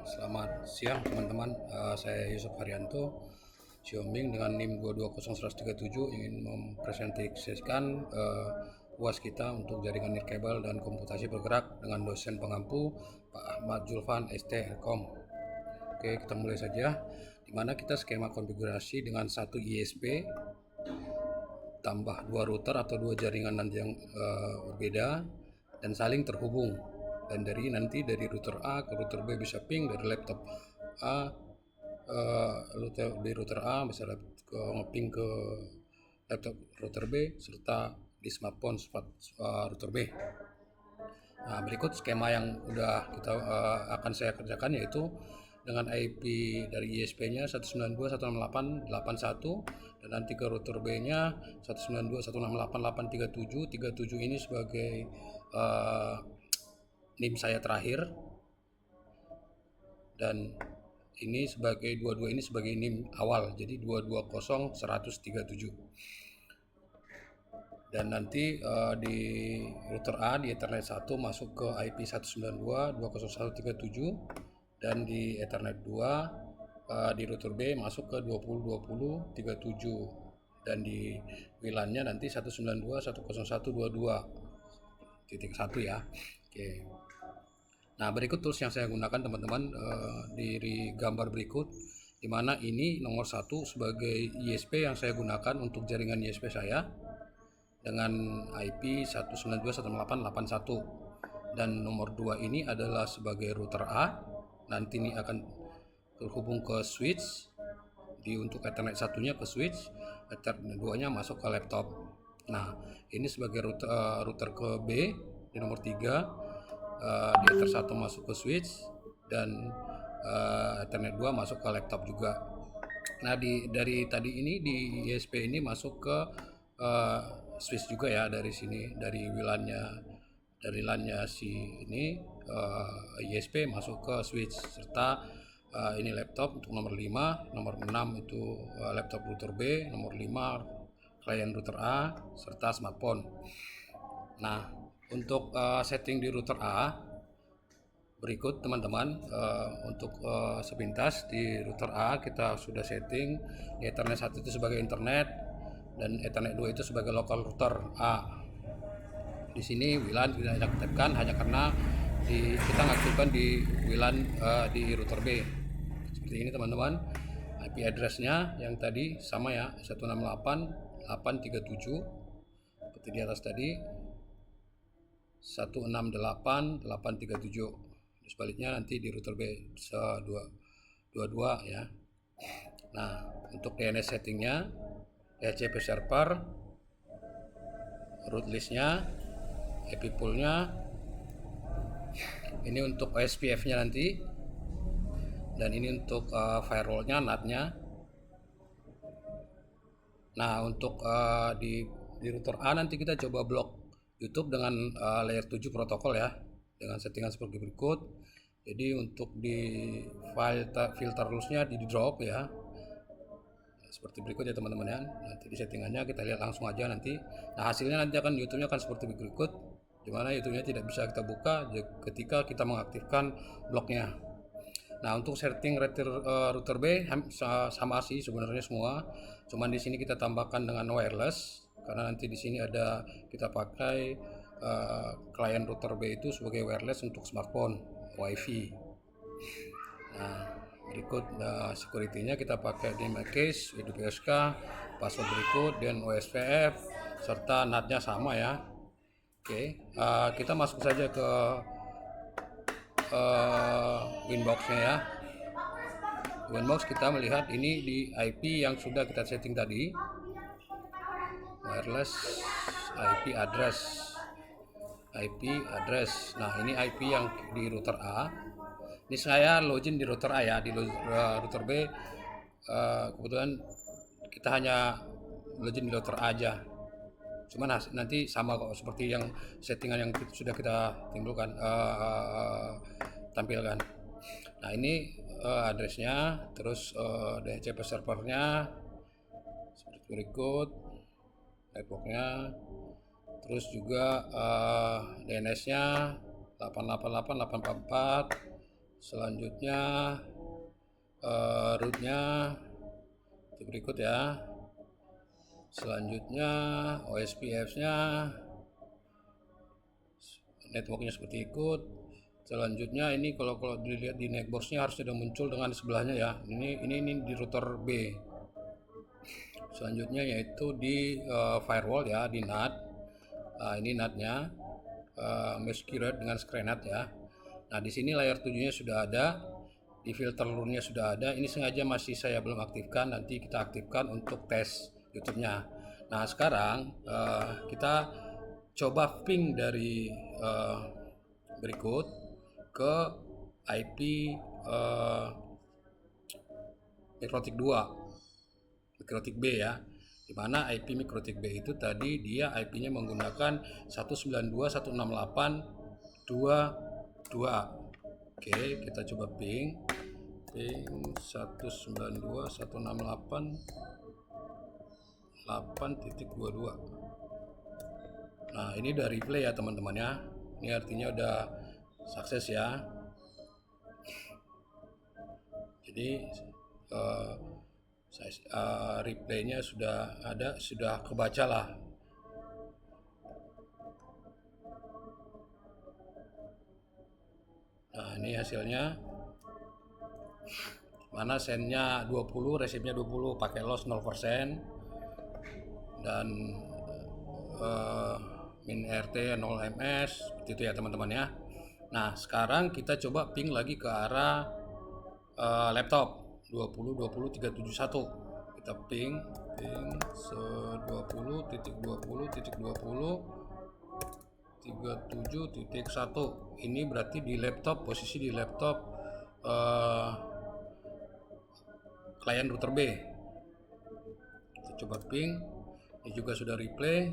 Selamat siang teman-teman. Saya Yusuf Haryanto, Xiaoming dengan NIM 220137 ingin mempresentasikan UAS kita untuk jaringan nirkabel dan komputasi bergerak dengan dosen pengampu Pak Ahmad Julfan ST Helkom. Oke, kita mulai saja. Di mana kita skema konfigurasi dengan satu ISP tambah dua router atau dua jaringan yang berbeda dan saling terhubung. Dan nanti dari router A ke router B bisa ping dari laptop A, router A bisa ngeping ke laptop router B serta di smartphone router B. Nah, berikut skema yang udah kita akan saya kerjakan, yaitu dengan IP dari ISP-nya 192.168.81 dan nanti ke router B-nya 192.168.837. 37 ini sebagai NIM saya terakhir, dan ini sebagai dua-dua ini sebagai NIM awal, jadi 220137. Dan nanti di router A di Ethernet 1 masuk ke IP 192.20137 dan di Ethernet 2 di router B masuk ke 20.20.37 dan di WLAN-nya nanti 192.101.22.1 ya. Oke. Nah, berikut tools yang saya gunakan teman-teman di gambar berikut, di mana ini nomor 1 sebagai ISP yang saya gunakan untuk jaringan ISP saya dengan IP 192.168.81, dan nomor 2 ini adalah sebagai router A. Nanti ini akan terhubung ke switch, untuk Ethernet 1-nya ke switch, Ethernet 2-nya masuk ke laptop. Nah, ini sebagai router ke B di nomor 3, di Ethernet 1 masuk ke switch dan Ethernet 2 masuk ke laptop juga. Nah, dari tadi ini di ISP ini masuk ke switch juga ya, dari sini, dari LAN-nya si ini ISP masuk ke switch, serta ini laptop untuk nomor 5, nomor 6 itu laptop router B, nomor 5 klien router A serta smartphone. Nah, untuk setting di router A berikut teman-teman, untuk sepintas di router A kita sudah setting di Ethernet 1 itu sebagai internet dan Ethernet 2 itu sebagai local router A. Di sini WLAN tidak diaktifkan hanya karena kita mengaktifkan di WLAN di router B. Seperti ini teman-teman. IP address-nya yang tadi sama ya, 168.837 seperti di atas tadi, 168.837. Sebaliknya nanti di router B 22 ya. Nah, untuk DNS settingnya, DHCP server, root listnya, IP pool-nya, ini untuk OSPF-nya nanti, dan ini untuk firewall-nya, NAT-nya. Nah, untuk di router A nanti kita coba blok YouTube dengan layer 7 protokol ya, dengan settingan seperti berikut. Jadi untuk di filter rules-nya di drop ya, seperti berikut ya teman-teman ya. Nanti di settingannya kita lihat langsung aja nanti. Nah, hasilnya nanti akan YouTube-nya akan seperti berikut, dimana YouTube-nya tidak bisa kita buka ketika kita mengaktifkan bloknya. Nah, untuk setting router B sama sih sebenarnya semua, cuman di sini kita tambahkan dengan wireless karena nanti di sini ada kita pakai klien router B itu sebagai wireless untuk smartphone WiFi. Nah, berikut security-nya kita pakai DMA case, WPSK, password berikut dan OSPF serta NAT-nya sama ya. Oke, kita masuk saja ke Winbox-nya ya. Winbox kita melihat ini di IP yang sudah kita setting tadi, wireless IP address. Nah, ini IP yang di router A. Ini saya login di router A ya, di router B kebetulan kita hanya login di router A aja. Cuman nanti sama kok seperti yang settingan yang sudah kita tampilkan. Nah, ini addressnya, terus DHCP servernya seperti berikut, networknya, terus juga DNS-nya 888.844 Selanjutnya rootnya itu berikut ya. Selanjutnya OSPF-nya, networknya seperti ikut. Selanjutnya ini kalau dilihat di netbox-nya harus sudah muncul dengan sebelahnya ya. Ini di router B. Selanjutnya yaitu di firewall ya, di NAT. Ini NAT-nya, mesh keyword dengan screenat ya. Nah di sini layer 7-nya sudah ada, di filter LUN-nya sudah ada. Ini sengaja masih saya belum aktifkan, nanti kita aktifkan untuk tes YouTube-nya. Nah sekarang kita coba ping dari berikut ke IP mikrotik 2, mikrotik B ya. Dimana IP mikrotik B itu tadi dia IP-nya menggunakan 192.168.2.2. Oke, kita coba ping 192.168.8.22. Nah ini udah replay ya teman-teman ya. Ini artinya udah sukses ya. Jadi replaynya sudah ada, sudah kebaca lah. Nah ini hasilnya, mana sendnya 20, resipnya 20, pakai loss 0%, dan min RT 0 ms, seperti itu ya teman-teman ya. Nah sekarang kita coba ping lagi ke arah laptop 20.20.371. Kita ping 20.20.20.37.1. ini berarti di laptop, posisi di laptop klien router B. Kita coba ping, ini juga sudah replay.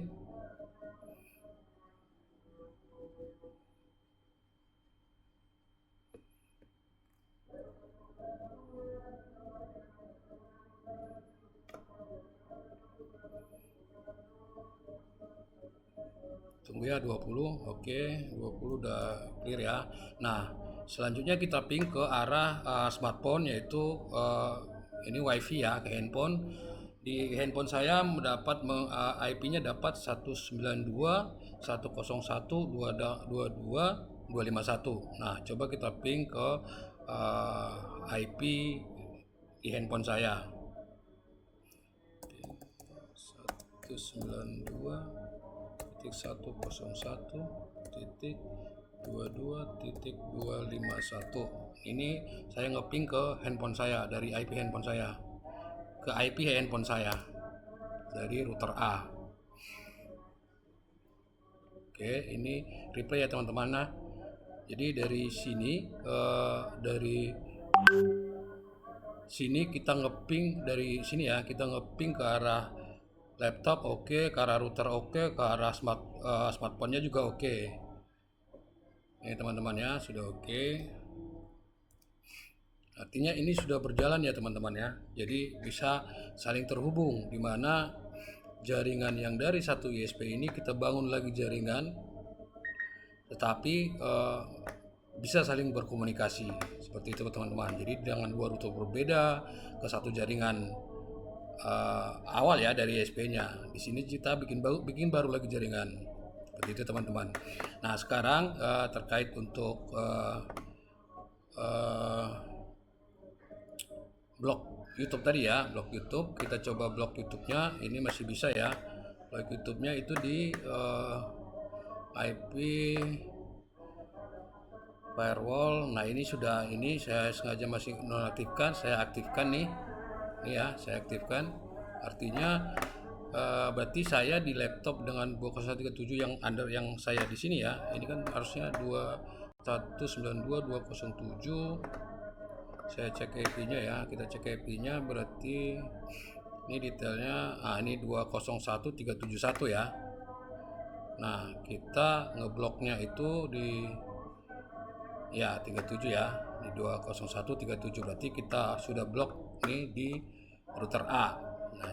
Tunggu ya 20, oke, 20 udah clear ya. Nah selanjutnya kita ping ke arah smartphone, yaitu ini wifi ya, ke handphone. Di handphone saya mendapat IP-nya dapat 192.101.22.251. Nah coba kita ping ke IP di handphone saya 192.101.22.251. Ini saya ngeping ke handphone saya dari IP handphone saya ke IP handphone saya dari router A. Oke, ini replay ya teman-teman. Nah, jadi dari sini kita ngeping dari sini ya, kita ngeping ke arah laptop oke, ke arah router oke, ke arah smartphone-nya juga oke. Ini teman-teman ya, sudah oke. Artinya ini sudah berjalan ya teman-teman ya. Jadi bisa saling terhubung, di mana jaringan yang dari satu ISP ini kita bangun lagi jaringan, tetapi bisa saling berkomunikasi seperti itu teman-teman. Jadi dengan dua router berbeda ke satu jaringan awal ya dari ISP-nya. Di sini kita bikin baru lagi jaringan seperti itu teman-teman. Nah sekarang terkait untuk blok YouTube tadi ya, blok YouTube, kita coba blok YouTube-nya. Ini masih bisa ya, blok YouTube-nya itu di IP firewall. Nah ini sudah, ini saya sengaja masih nonaktifkan, saya aktifkan nih. Ini ya, saya aktifkan. Artinya berarti saya di laptop dengan 2137 yang saya di sini ya. Ini kan harusnya 2192.207. Saya cek IP-nya ya, kita cek IP-nya, berarti ini detailnya, ini 201.371 ya. Nah kita ngebloknya itu di ya 37 ya, di 201.37, berarti kita sudah blok ini di router A.